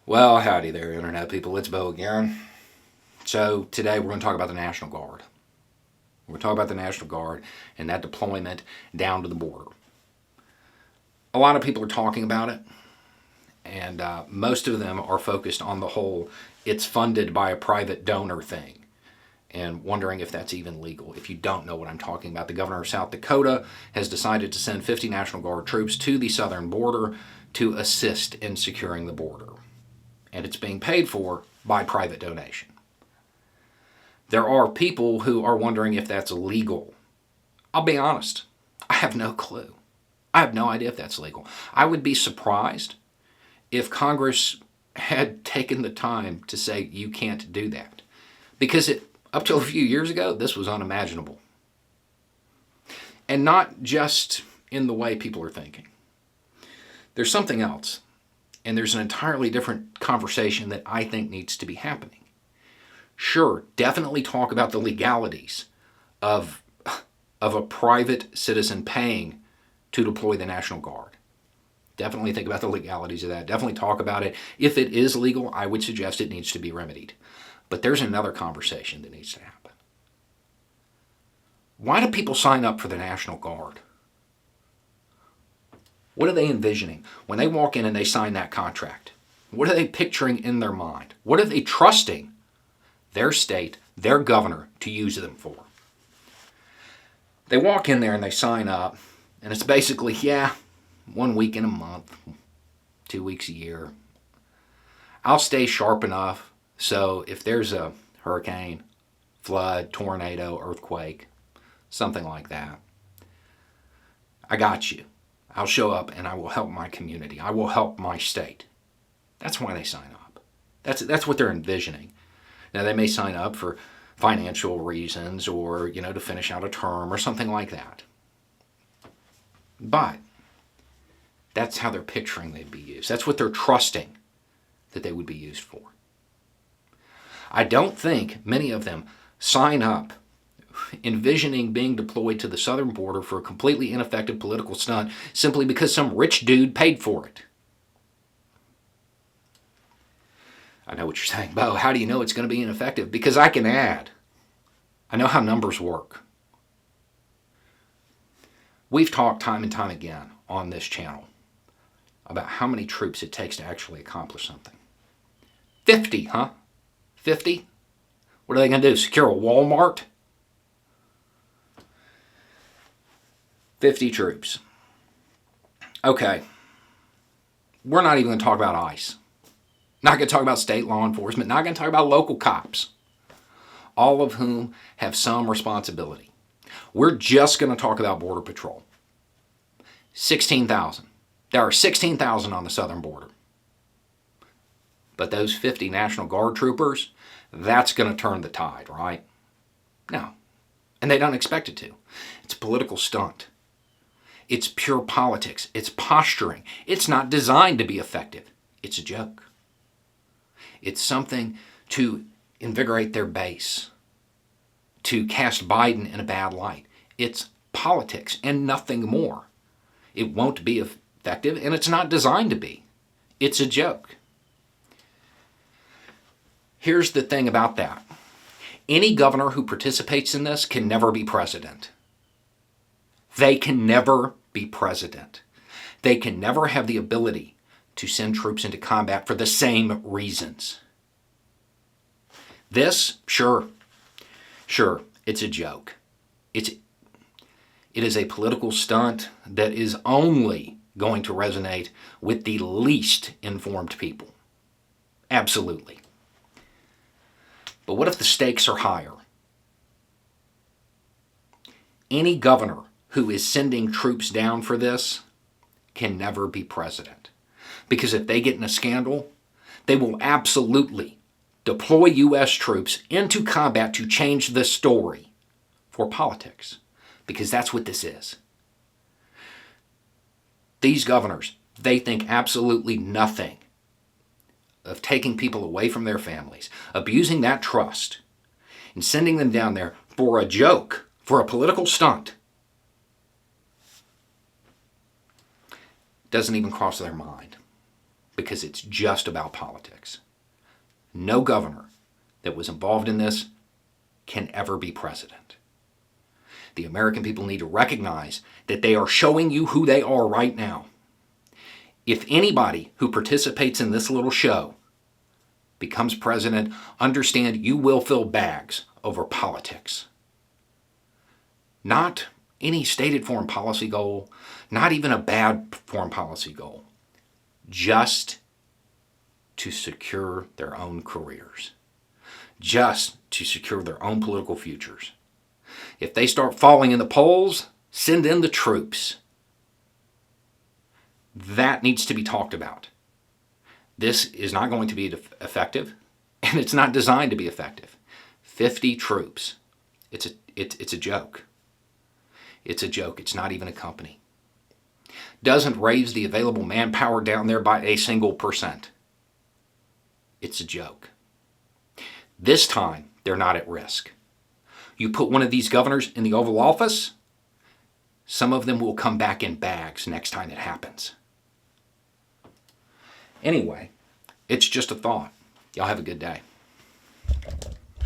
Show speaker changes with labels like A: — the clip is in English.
A: Well, howdy there, Internet people. It's Bo again. So, today we're going to talk about the National Guard. We're going to talk about the National Guard and that deployment down to the border. A lot of people are talking about it, and most of them are focused on the whole it's funded by a private donor thing and wondering if that's even legal. If you don't know what I'm talking about, the governor of South Dakota has decided to send 50 National Guard troops to the southern border to assist in securing the border. And it's being paid for by private donation. There are people who are wondering if that's legal. I'll be honest, I have no clue. I have no idea if that's legal. I would be surprised if Congress had taken the time to say you can't do that. Because up till a few years ago, this was unimaginable. And not just in the way people are thinking. There's something else. And there's an entirely different conversation that I think needs to be happening. Sure, definitely talk about the legalities of a private citizen paying to deploy the National Guard. Definitely think about the legalities of that. Definitely talk about it. If it is legal, I would suggest it needs to be remedied. But there's another conversation that needs to happen. Why do people sign up for the National Guard? What are they envisioning when they walk in and they sign that contract? What are they picturing in their mind? What are they trusting their state, their governor, to use them for? They walk in there and they sign up, and it's basically, 1 week in a month, 2 weeks a year. I'll stay sharp enough so if there's a hurricane, flood, tornado, earthquake, something like that, I got you. I'll show up and I will help my community. I will help my state. That's why they sign up. That's what they're envisioning. Now, they may sign up for financial reasons or, to finish out a term or something like that. But that's how they're picturing they'd be used. That's what they're trusting that they would be used for. I don't think many of them sign up envisioning being deployed to the southern border for a completely ineffective political stunt simply because some rich dude paid for it. I know what you're saying, Bo. How do you know it's going to be ineffective? Because I can add. I know how numbers work. We've talked time and time again on this channel about how many troops it takes to actually accomplish something. 50, huh? 50? What are they going to do? Secure a Walmart? 50 troops. Okay. We're not even going to talk about ICE. Not going to talk about state law enforcement. Not going to talk about local cops. All of whom have some responsibility. We're just going to talk about Border Patrol. 16,000. There are 16,000 on the southern border. But those 50 National Guard troopers, that's going to turn the tide, right? No. And they don't expect it to. It's a political stunt. It's pure politics. It's posturing. It's not designed to be effective. It's a joke. It's something to invigorate their base, to cast Biden in a bad light. It's politics and nothing more. It won't be effective, and it's not designed to be. It's a joke. Here's the thing about that. Any governor who participates in this can never be president. They can never be president. They can never have the ability to send troops into combat for the same reasons. This, sure, it's a joke. It is a political stunt that is only going to resonate with the least informed people. Absolutely. But what if the stakes are higher? Any governor who is sending troops down for this can never be president. Because if they get in a scandal, they will absolutely deploy U.S. troops into combat to change the story for politics. Because that's what this is. These governors, they think absolutely nothing of taking people away from their families, abusing that trust, and sending them down there for a joke, for a political stunt. Doesn't even cross their mind. because it's just about politics. No governor that was involved in this can ever be president. The American people need to recognize that they are showing you who they are right now. If anybody who participates in this little show becomes president, understand you will fill bags over politics. Not any stated foreign policy goal, not even a bad foreign policy goal, just to secure their own careers, just to secure their own political futures. If they start falling in the polls, send in the troops. That needs to be talked about. This is not going to be effective, and it's not designed to be effective. 50 troops. It's a joke. It's a joke. It's not even a company. Doesn't raise the available manpower down there by a single %. It's a joke. This time, they're not at risk. You put one of these governors in the Oval Office, some of them will come back in bags next time it happens. Anyway, it's just a thought. Y'all have a good day.